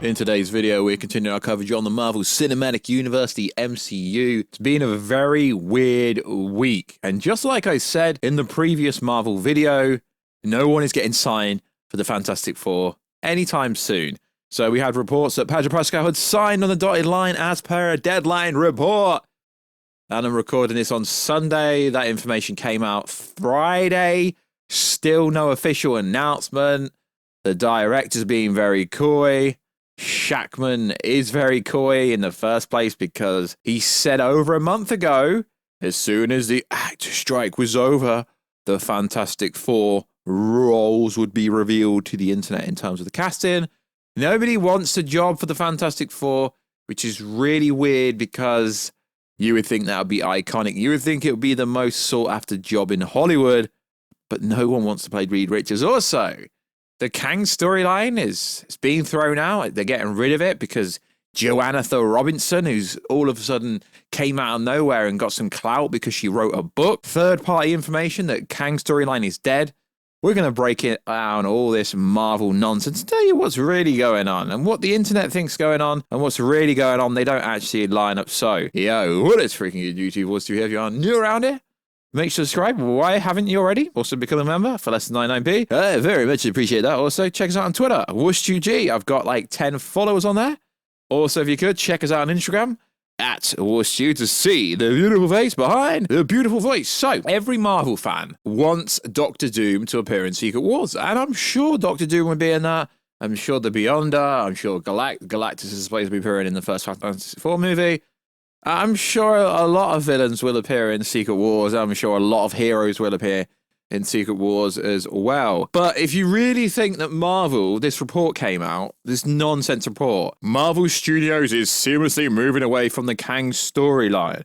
In today's video, we're continuing our coverage on the Marvel Cinematic Universe, the MCU. It's been a very weird week. And just like I said in the previous Marvel video, no one is getting signed for the Fantastic Four anytime soon. So we had reports that Pedro Pascal had signed on the dotted line as per a deadline report. And I'm recording this on Sunday. That information came out Friday. Still no official announcement. The director's being very coy. Shackman is very coy in the first place because he said over a month ago, as soon as the actor strike was over, the Fantastic Four roles would be revealed to the internet in terms of the casting. Nobody wants a job for the Fantastic Four, which is really weird because you would think that would be iconic. You would think it would be the most sought after job in Hollywood, but no one wants to play Reed Richards. Also, the Kang storyline is being thrown out. They're getting rid of it because Joanna Thor Robinson, who's all of a sudden came out of nowhere and got some clout because she wrote a book. Third-party information that Kang storyline is dead. We're going to break it down, all this Marvel nonsense, and tell you what's really going on and what the internet thinks going on and what's really going on. They don't actually line up. So, yo, what is freaking good YouTube? What's to have you on new around here? Make sure to subscribe. Why haven't you already? Also become a member for less than 99p. I very much appreciate that. Also, check us out on Twitter, Warstu. I've got like 10 followers on there. Also, if you could, check us out on Instagram, at Warstu, to see the beautiful face behind the beautiful voice. So, every Marvel fan wants Doctor Doom to appear in Secret Wars, and I'm sure Doctor Doom would be in that. I'm sure the Beyonder. I'm sure Galactus is supposed to be appearing in the first Fantastic Four movie. I'm sure a lot of villains will appear in Secret Wars. I'm sure a lot of heroes will appear in Secret Wars as well. But if you really think that Marvel, this report came out, this nonsense report, Marvel Studios is seriously moving away from the Kang storyline.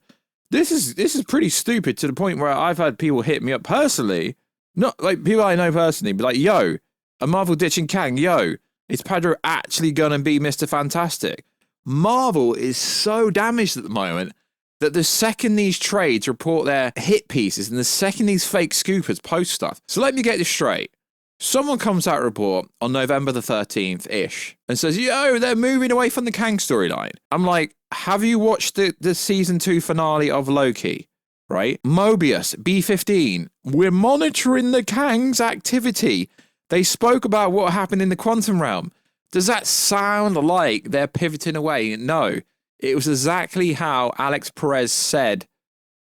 This is pretty stupid to the point where I've had people hit me up personally, not like people I know personally, but like, yo, a Marvel ditching Kang, yo, is Pedro actually gonna be Mr. Fantastic? Marvel is so damaged at the moment that the second these trades report their hit pieces and the second these fake scoopers post stuff. So let me get this straight. Someone comes out a report on November the 13th-ish and says, yo, they're moving away from the Kang storyline. I'm like, have you watched the season 2 finale of Loki? Right? Mobius, B-15. We're monitoring the Kang's activity. They spoke about what happened in the quantum realm. Does that sound like they're pivoting away? No. It was exactly how Alex Perez said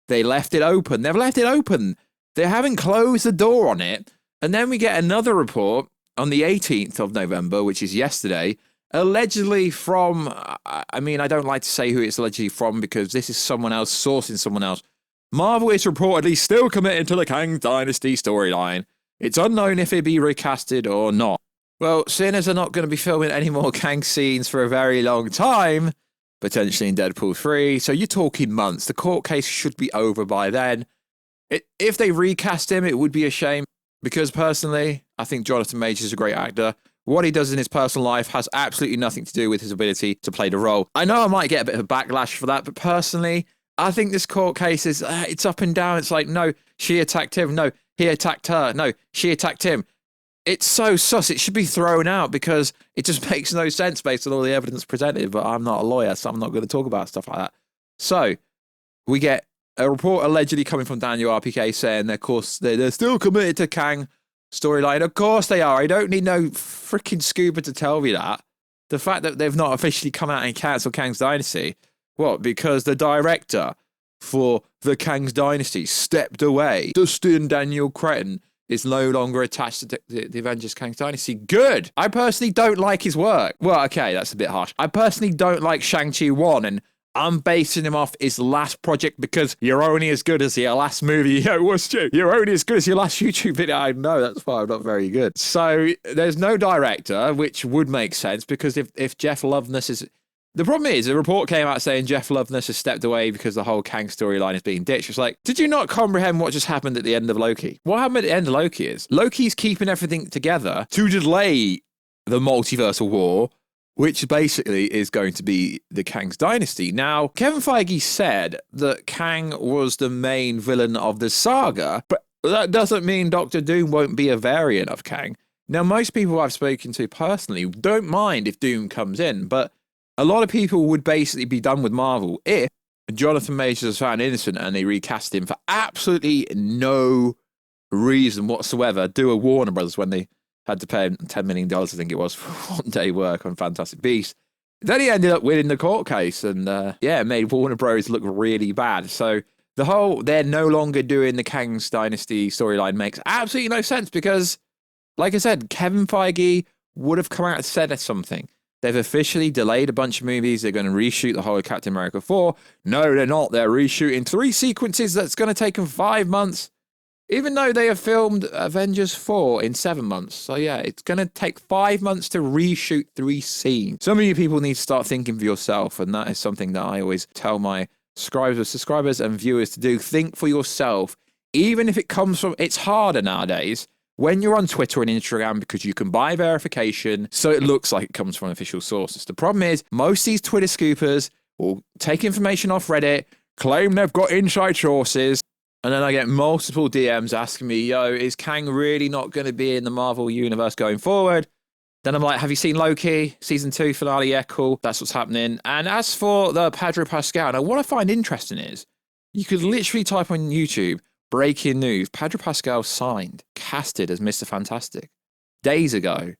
they left it open. They've left it open. They haven't closed the door on it. And then we get another report on the 18th of November, which is yesterday, allegedly from, I mean, I don't like to say who it's allegedly from because this is someone else sourcing someone else. Marvel is reportedly still committed to the Kangs Dynasty storyline. It's unknown if it be recasted or not. Well, seeing as they're not going to be filming any more Kang scenes for a very long time, potentially in Deadpool 3, so you're talking months. The court case should be over by then. If they recast him, it would be a shame, because personally, I think Jonathan Majors is a great actor. What he does in his personal life has absolutely nothing to do with his ability to play the role. I know I might get a bit of a backlash for that, but personally, I think this court case is, it's up and down. It's like, no, she attacked him. No, he attacked her. No, she attacked him. It's so sus. It should be thrown out because it just makes no sense based on all the evidence presented. But I'm not a lawyer, so I'm not going to talk about stuff like that. So we get a report allegedly coming from Daniel RPK saying, of course, they're still committed to Kang storyline. Of course they are. I don't need no freaking scuba to tell me that. The fact that they've not officially come out and cancelled Kangs Dynasty. What? Because the director for the Kangs Dynasty stepped away. Dustin Daniel Cretton is no longer attached to the Avengers Kang Dynasty. Good. I personally don't like his work. Well, okay, that's a bit harsh. I personally don't like Shang-Chi 1, and I'm basing him off his last project because you're only as good as your last movie. Yo, what's true? You're only as good as your last YouTube video. I know, that's why I'm not very good. So there's no director, which would make sense because if Jeff Loveness is... The problem is, the report came out saying Jeff Loveness has stepped away because the whole Kang storyline is being ditched. It's like, did you not comprehend what just happened at the end of Loki? What happened at the end of Loki is, Loki's keeping everything together to delay the multiversal war, which basically is going to be the Kangs Dynasty. Now, Kevin Feige said that Kang was the main villain of the saga, but that doesn't mean Doctor Doom won't be a variant of Kang. Now, most people I've spoken to personally don't mind if Doom comes in, but a lot of people would basically be done with Marvel if Jonathan Majors is found innocent and they recast him for absolutely no reason whatsoever. Do a Warner Brothers when they had to pay him $10 million, I think it was, for one day work on Fantastic Beasts. Then he ended up winning the court case and, made Warner Bros. Look really bad. So the whole, they're no longer doing the Kangs Dynasty storyline makes absolutely no sense because, like I said, Kevin Feige would have come out and said something. They've officially delayed a bunch of movies. They're going to reshoot the whole of Captain America 4. No, they're not. They're reshooting 3 sequences that's going to take them 5 months. Even though they have filmed Avengers 4 in 7 months. So yeah, it's going to take 5 months to reshoot 3 scenes. Some of you people need to start thinking for yourself. And that is something that I always tell my subscribers and viewers to do. Think for yourself. Even if it comes from, it's harder nowadays when you're on Twitter and Instagram because you can buy verification so it looks like it comes from official sources. The problem is most of these Twitter scoopers will take information off Reddit, claim they've got inside sources, and then I get multiple DMs asking me, yo, is Kang really not going to be in the Marvel universe going forward? Then I'm like, have you seen Loki? Season 2 finale? Yeah, cool. That's what's happening. And as for the Pedro Pascal, now what I find interesting is you could literally type on YouTube, breaking news, Pedro Pascal signed, casted as Mr. Fantastic. Days ago,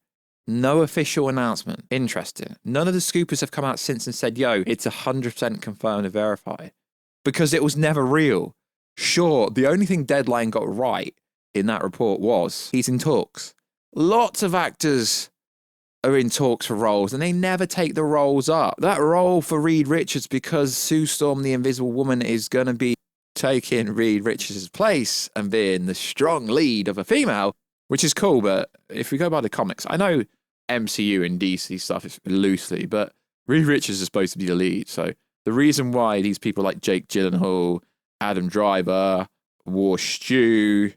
no official announcement. Interesting. None of the scoopers have come out since and said, yo, it's 100% confirmed and verified. Because it was never real. Sure, the only thing Deadline got right in that report was he's in talks. Lots of actors are in talks for roles and they never take the roles up. That role for Reed Richards, because Sue Storm, the Invisible Woman, is going to be taking Reed Richards' place and being the strong lead of a female, which is cool. But if we go by the comics, I know MCU and DC stuff is loosely, but Reed Richards is supposed to be the lead. So the reason why these people like Jake Gyllenhaal, Adam Driver, Warstu,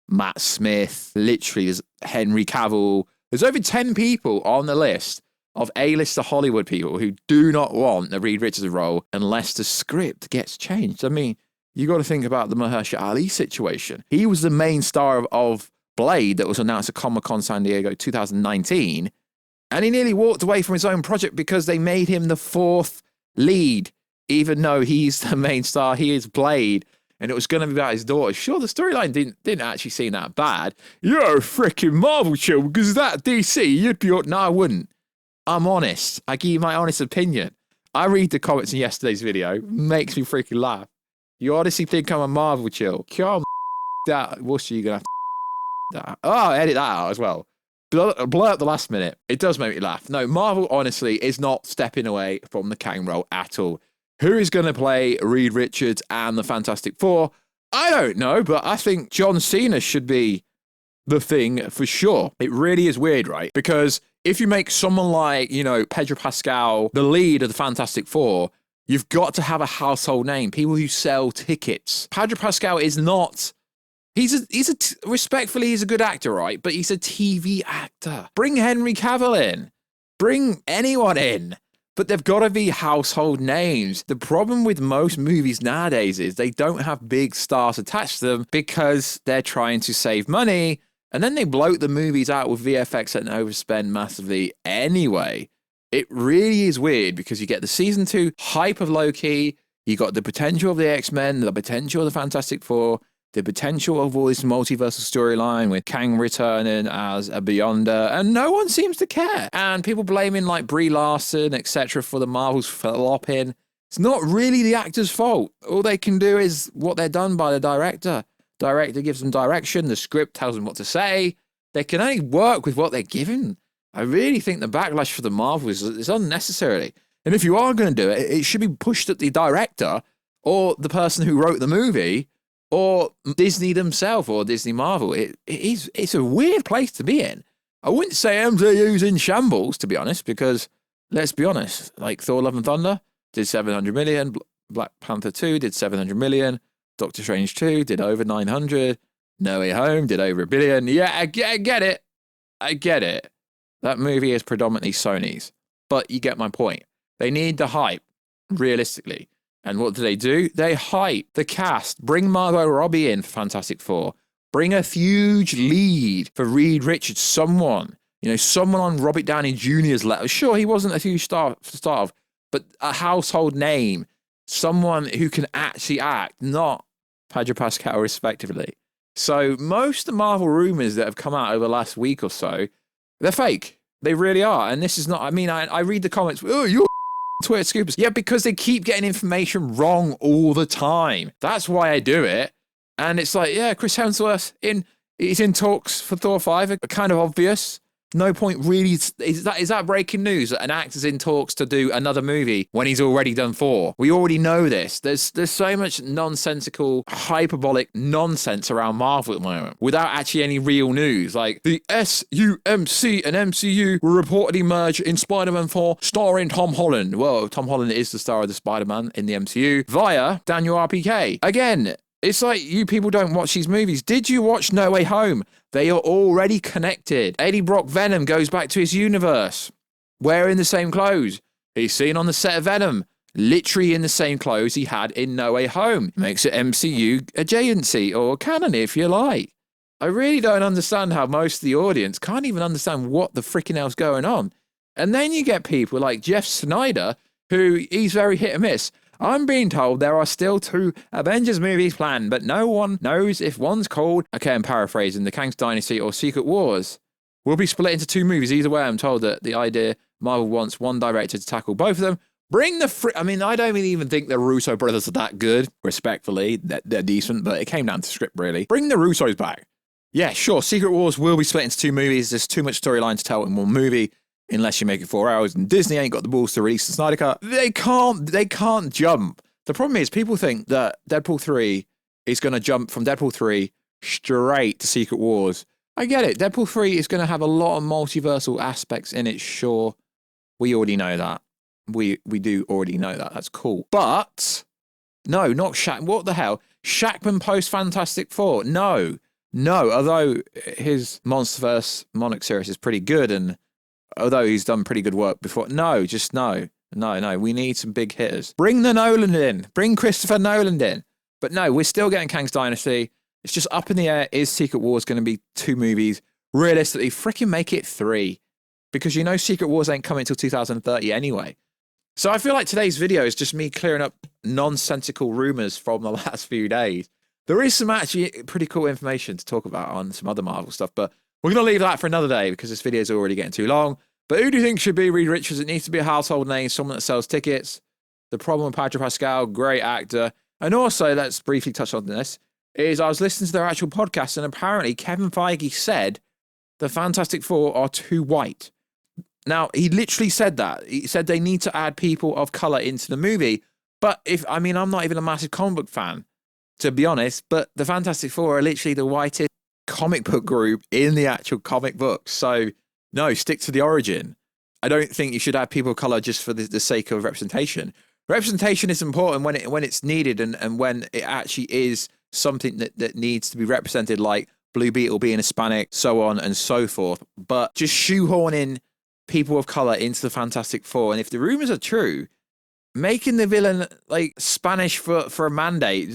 Matt Smith, literally there's Henry Cavill, there's over 10 people on the list of A-lister Hollywood people who do not want the Reed Richards role unless the script gets changed. I mean, you got to think about the Mahershala Ali situation. He was the main star of Blade that was announced at Comic-Con San Diego 2019, and he nearly walked away from his own project because they made him the 4th lead, even though he's the main star. He is Blade, and it was going to be about his daughter. Sure, the storyline didn't actually seem that bad. You're a freaking Marvel show because that DC, you'd be... No, I wouldn't. I'm honest. I give you my honest opinion. I read the comments in yesterday's video. Makes me freaking laugh. You honestly think I'm a Marvel chill? Come that. What's you gonna have to that? Oh, edit that out as well. Blow up the last minute. It does make me laugh. No, Marvel honestly is not stepping away from the Kang role at all. Who is going to play Reed Richards and the Fantastic Four? I don't know, but I think John Cena should be the thing for sure. It really is weird, right? Because if you make someone like, Pedro Pascal the lead of the Fantastic Four, you've got to have a household name. People who sell tickets. Pedro Pascal is not... Respectfully, he's a good actor, right? But he's a TV actor. Bring Henry Cavill in. Bring anyone in. But they've got to be household names. The problem with most movies nowadays is they don't have big stars attached to them because they're trying to save money. And then they bloat the movies out with VFX and overspend massively anyway. It really is weird because you get the season 2 hype of Loki, you got the potential of the X-Men, the potential of the Fantastic Four, the potential of all this multiversal storyline with Kang returning as a Beyonder, and no one seems to care. And people blaming like Brie Larson, etc. for the Marvels flopping. It's not really the actor's fault. All they can do is what they're done by the director. Director gives them direction, the script tells them what to say. They can only work with what they're given. I really think the backlash for the Marvels is unnecessary. And if you are going to do it, it should be pushed at the director or the person who wrote the movie or Disney themselves or Disney Marvel. It's a weird place to be in. I wouldn't say MCU's in shambles, to be honest, because let's be honest, like Thor Love and Thunder did 700 million, Black Panther 2 did 700 million, Doctor Strange 2 did over 900, No Way Home did over 1 billion. Yeah, I get it. I get it. That movie is predominantly Sony's. But you get my point. They need the hype, realistically. And what do? They hype the cast. Bring Margot Robbie in for Fantastic Four. Bring a huge lead for Reed Richards, someone on Robert Downey Jr.'s level. Sure, he wasn't a huge star of, but a household name, someone who can actually act, not Pedro Pascal, respectively. So most of the Marvel rumors that have come out over the last week or so, they're fake. They really are. And this is not, I read the comments, oh, you're Twitter scoopers. Yeah, because they keep getting information wrong all the time. That's why I do it. And it's like, yeah, Chris Hemsworth he's in talks for Thor 5, kind of obvious. No point really. Is that breaking news that an actor's in talks to do another movie when he's already done 4? We already know this. There's so much nonsensical, hyperbolic nonsense around Marvel at the moment without actually any real news. Like the SUMC and MCU will reportedly merge in Spider-Man 4 starring Tom Holland. Well, Tom Holland is the star of the Spider-Man in the MCU via Daniel RPK. Again, it's like you people don't watch these movies. Did you watch No Way Home? They are already connected. Eddie Brock Venom goes back to his universe, wearing the same clothes. He's seen on the set of Venom, literally in the same clothes he had in No Way Home. Makes it MCU adjacency or canon, if you like. I really don't understand how most of the audience can't even understand what the freaking hell's going on. And then you get people like Jeff Snyder, who he's very hit and miss. I'm being told there are still 2 Avengers movies planned, but no one knows if one's called, okay, I'm paraphrasing, the Kangs Dynasty or Secret Wars. Will be split into 2 movies. Either way, I'm told that the idea Marvel wants one director to tackle both of them. Bring the I don't even think the Russo brothers are that good. Respectfully, they're decent, but it came down to script, really. Bring the Russos back. Yeah, sure, Secret Wars will be split into 2 movies. There's too much storyline to tell in one movie. Unless you make it 4 hours, and Disney ain't got the balls to release the Snyder Cut. They can't jump. The problem is people think that Deadpool 3 is going to jump from Deadpool 3 straight to Secret Wars. I get it. Deadpool 3 is going to have a lot of multiversal aspects in it, sure. We already know that. We do already know that. That's cool. But, no, not Shaq. What the hell? Shackman post Fantastic Four? No. Although his Monsterverse Monarch series is pretty good, and although he's done pretty good work before. No. We need some big hitters. Bring the Nolan in. Bring Christopher Nolan in. But no, we're still getting Kangs Dynasty. It's just up in the air. Is Secret Wars going to be 2 movies? Realistically, freaking make it 3. Because Secret Wars ain't coming until 2030 anyway. So I feel like today's video is just me clearing up nonsensical rumors from the last few days. There is some actually pretty cool information to talk about on some other Marvel stuff, but we're going to leave that for another day because this video is already getting too long. But who do you think should be Reed Richards? It needs to be a household name, someone that sells tickets. The problem with Pedro Pascal, great actor. And also, let's briefly touch on this, is I was listening to their actual podcast, and apparently Kevin Feige said the Fantastic Four are too white. Now, he literally said that. He said they need to add people of color into the movie. But I'm not even a massive comic book fan, to be honest, but the Fantastic Four are literally the whitest comic book group in the actual comic books. So, no, stick to the origin. I don't think you should have people of color just for the sake of representation. Representation is important when it's needed and when it actually is something that needs to be represented, like Blue Beetle being Hispanic, so on and so forth. But just shoehorning people of color into the Fantastic Four, and if the rumors are true, making the villain like Spanish for a mandate,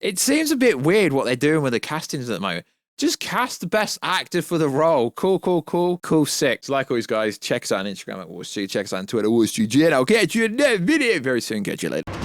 it seems a bit weird what they're doing with the castings at the moment. Just cast the best actor for the role. Cool, sick. Like always, guys, check us out on Instagram at Warstu. Check us out on Twitter, Warstu. And I'll catch you in that video very soon. Catch you later.